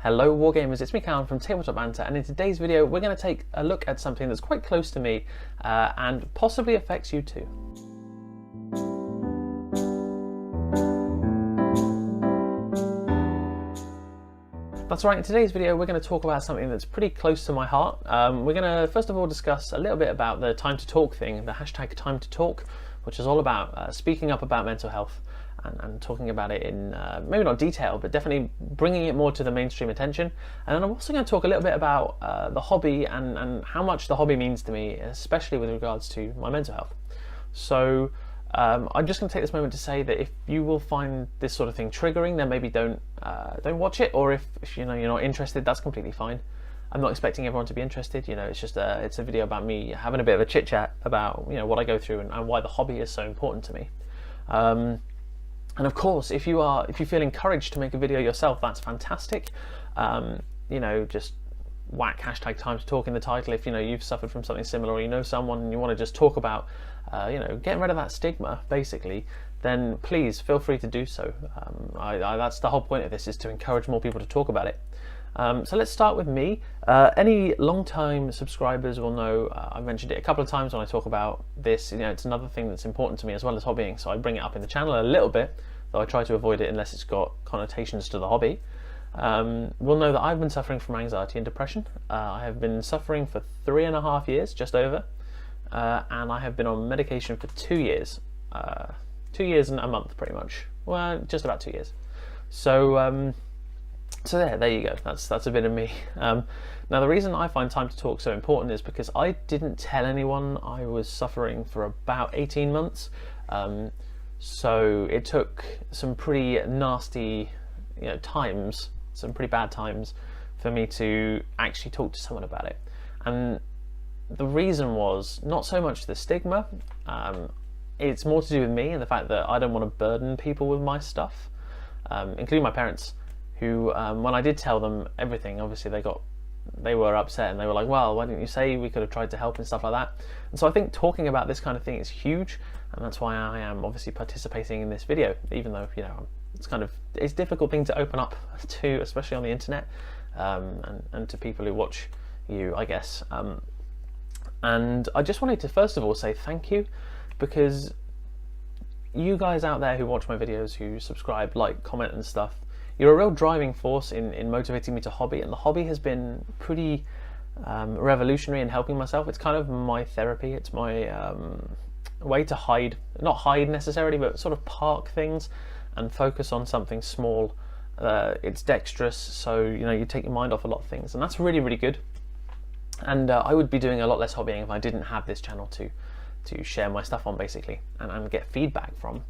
Hello Wargamers, it's me Callum from Tabletop Banter, and in today's video we're going to take a look at something that's quite close to me and possibly affects you too. That's right, in today's video we're going to talk about something that's pretty close to my heart. We're going to first of all discuss a little bit about the time to talk thing, the hashtag time to talk, which is all about speaking up about mental health. And talking about it in maybe not detail, but definitely bringing it more to the mainstream attention. And then I'm also going to talk a little bit about the hobby and how much the hobby means to me, especially with regards to my mental health. So I'm just going to take this moment to say that if you will find this sort of thing triggering, then maybe don't watch it. Or if you know you're not interested, that's completely fine. I'm not expecting everyone to be interested. You know, it's just it's a video about me having a bit of a chit chat about what I go through and why the hobby is so important to me. And of course, if you feel encouraged to make a video yourself, that's fantastic. Just whack hashtag time to talk in the title if you've suffered from something similar, or you know someone and you want to just talk about getting rid of that stigma, basically, then please feel free to do so. That's the whole point of this, is to encourage more people to talk about it. So let's start with me. Any long-time subscribers will know I mentioned it a couple of times when I talk about this. It's another thing that's important to me as well as hobbying, so I bring it up in the channel a little bit, though I try to avoid it unless it's got connotations to the hobby. We'll know that I've been suffering from anxiety and depression. I have been suffering for 3.5 years, just over, and I have been on medication for 2 years. 2 years and a month, pretty much. Well, just about 2 years. So there you go. That's a bit of me. Now, the reason I find time to talk so important is because I didn't tell anyone I was suffering for about 18 months. So it took some pretty nasty, times, some pretty bad times, for me to actually talk to someone about it. And the reason was not so much the stigma. It's more to do with me and the fact that I don't want to burden people with my stuff, including my parents, who, when I did tell them everything, obviously they were upset and they were like, well, why didn't you say? We could have tried to help and stuff like that. And so I think talking about this kind of thing is huge, and that's why I am obviously participating in this video, even though, it's a difficult thing to open up to, especially on the internet, and to people who watch you, I guess. And I just wanted to first of all say thank you, because you guys out there who watch my videos, who subscribe, like, comment and stuff, you're a real driving force in motivating me to hobby, and the hobby has been pretty revolutionary in helping myself. It's kind of my therapy. It's my way to hide, not hide necessarily, but sort of park things and focus on something small. It's dexterous, so you take your mind off a lot of things, and that's really, really good. And I would be doing a lot less hobbying if I didn't have this channel to share my stuff on, basically, and get feedback from.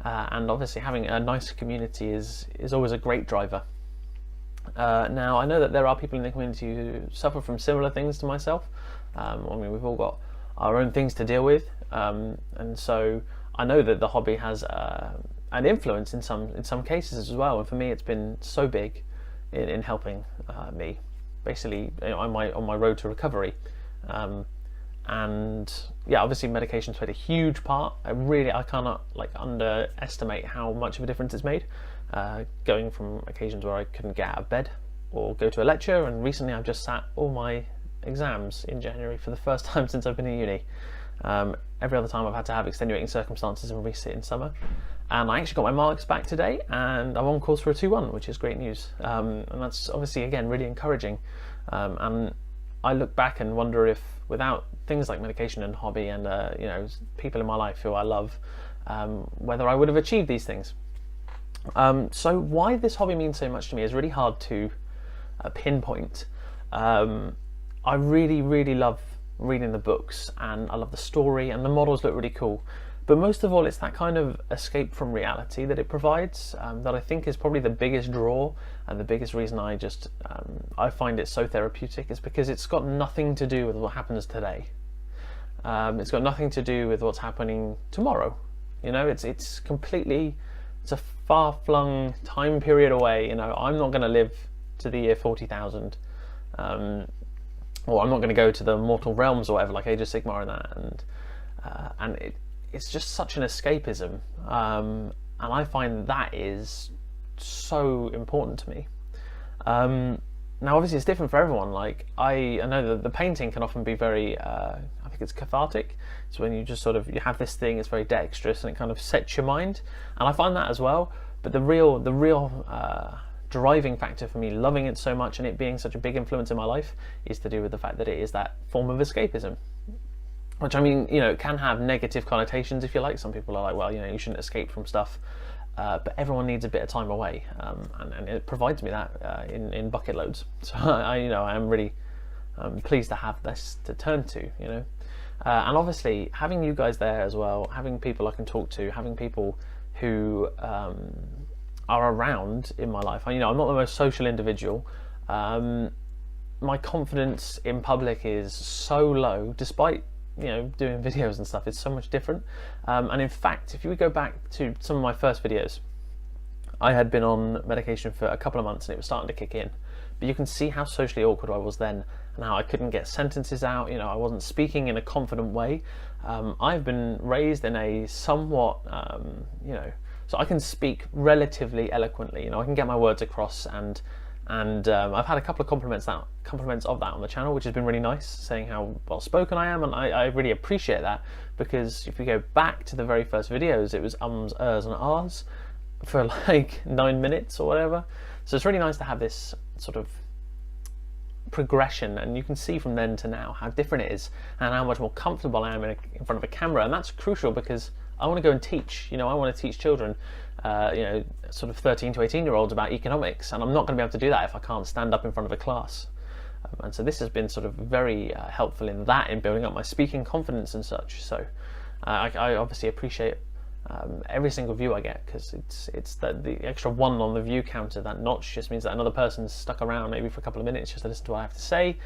And obviously having a nice community is always a great driver. Now, I know that there are people in the community who suffer from similar things to myself. We've all got our own things to deal with, and so I know that the hobby has an influence in some cases as well. And for me, it's been so big in helping me, basically, on my road to recovery. And yeah, obviously medication's played a huge part. I cannot underestimate how much of a difference it's made, going from occasions where I couldn't get out of bed or go to a lecture, and recently I've just sat all my exams in January for the first time since I've been in uni. Every other time I've had to have extenuating circumstances and resit in summer. And I actually got my marks back today, and I'm on course for a 2-1, which is great news. And that's obviously, again, really encouraging. And I look back and wonder if, without things like medication and hobby and people in my life who I love, whether I would have achieved these things. So why this hobby means so much to me is really hard to pinpoint. I really, really love reading the books, and I love the story, and the models look really cool. But most of all, it's that kind of escape from reality that it provides, that I think is probably the biggest draw, and the biggest reason I find it so therapeutic, is because it's got nothing to do with what happens today. It's got nothing to do with what's happening tomorrow. It's a far-flung time period away. I'm not going to live to the year 40,000, or I'm not going to go to the mortal realms or whatever, like Age of Sigmar and that. And it's just such an escapism, and I find that is so important to me. Now, obviously, it's different for everyone. Like, I know that the painting can often be very, I think it's cathartic. It's when you just sort of, you have this thing, it's very dexterous, and it kind of sets your mind. And I find that as well. But the real driving factor for me loving it so much and it being such a big influence in my life is to do with the fact that it is that form of escapism. Which, I mean, you know, can have negative connotations, if you like. Some people are like, well, you know, you shouldn't escape from stuff. But everyone needs a bit of time away, and it provides me that in bucket loads. So I am really pleased to have this to turn to, you know. And obviously, having you guys there as well, having people I can talk to, having people who are around in my life. I'm not the most social individual. My confidence in public is so low, despite doing videos and stuff. It's so much different. And in fact, if you go back to some of my first videos, I had been on medication for a couple of months and it was starting to kick in. But you can see how socially awkward I was then and how I couldn't get sentences out. I wasn't speaking in a confident way. I've been raised in a somewhat, so I can speak relatively eloquently. I can get my words across, and I've had a couple of compliments of that on the channel, which has been really nice, saying how well spoken I am, and I really appreciate that, because if we go back to the very first videos, it was ums, ers, and ahs for like 9 minutes or whatever. So it's really nice to have this sort of progression, and you can see from then to now how different it is and how much more comfortable I am in front of a camera. And that's crucial because I want to go and teach. I want to teach children, sort of 13 to 18-year-olds about economics, and I'm not going to be able to do that if I can't stand up in front of a class. And so this has been sort of very helpful in building up my speaking confidence and such. So I obviously appreciate every single view I get, because it's the extra one on the view counter. That notch just means that another person's stuck around maybe for a couple of minutes just to listen to what I have to say,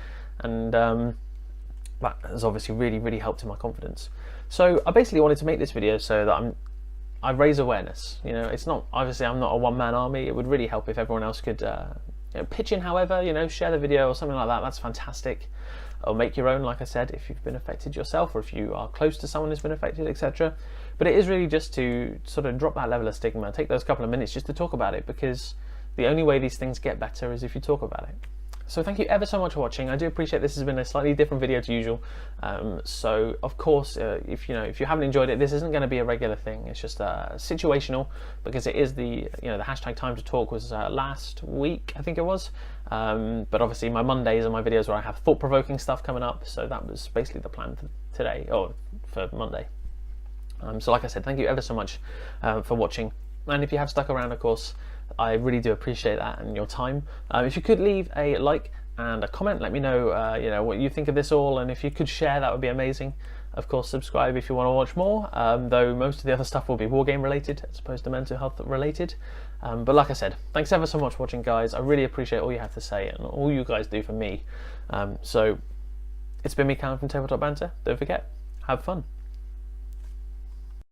and that has obviously really, really helped in my confidence. So I basically wanted to make this video so that I raise awareness. It's not, obviously I'm not a one-man army. It would really help if everyone else could pitch in, however, share the video or something like that. That's fantastic. Or make your own, like I said, if you've been affected yourself or if you are close to someone who's been affected, etc. But it is really just to sort of drop that level of stigma, take those couple of minutes just to talk about it, because the only way these things get better is if you talk about it. So thank you ever so much for watching. I do appreciate this has been a slightly different video to usual. So of course, if you haven't enjoyed it, this isn't going to be a regular thing. It's just situational, because it is the hashtag time to talk was last week, I think it was. But obviously my Mondays are my videos where I have thought-provoking stuff coming up. So that was basically the plan for today, or for Monday. So like I said, thank you ever so much for watching. And if you have stuck around, of course, I really do appreciate that and your time. If you could leave a like and a comment, let me know what you think of this all, and if you could share, that would be amazing. Of course, subscribe if you want to watch more, though most of the other stuff will be wargame related as opposed to mental health related. But like I said, thanks ever so much for watching, guys. I really appreciate all you have to say and all you guys do for me. So it's been me, Callum, from Tabletop Banter. Don't forget, have fun.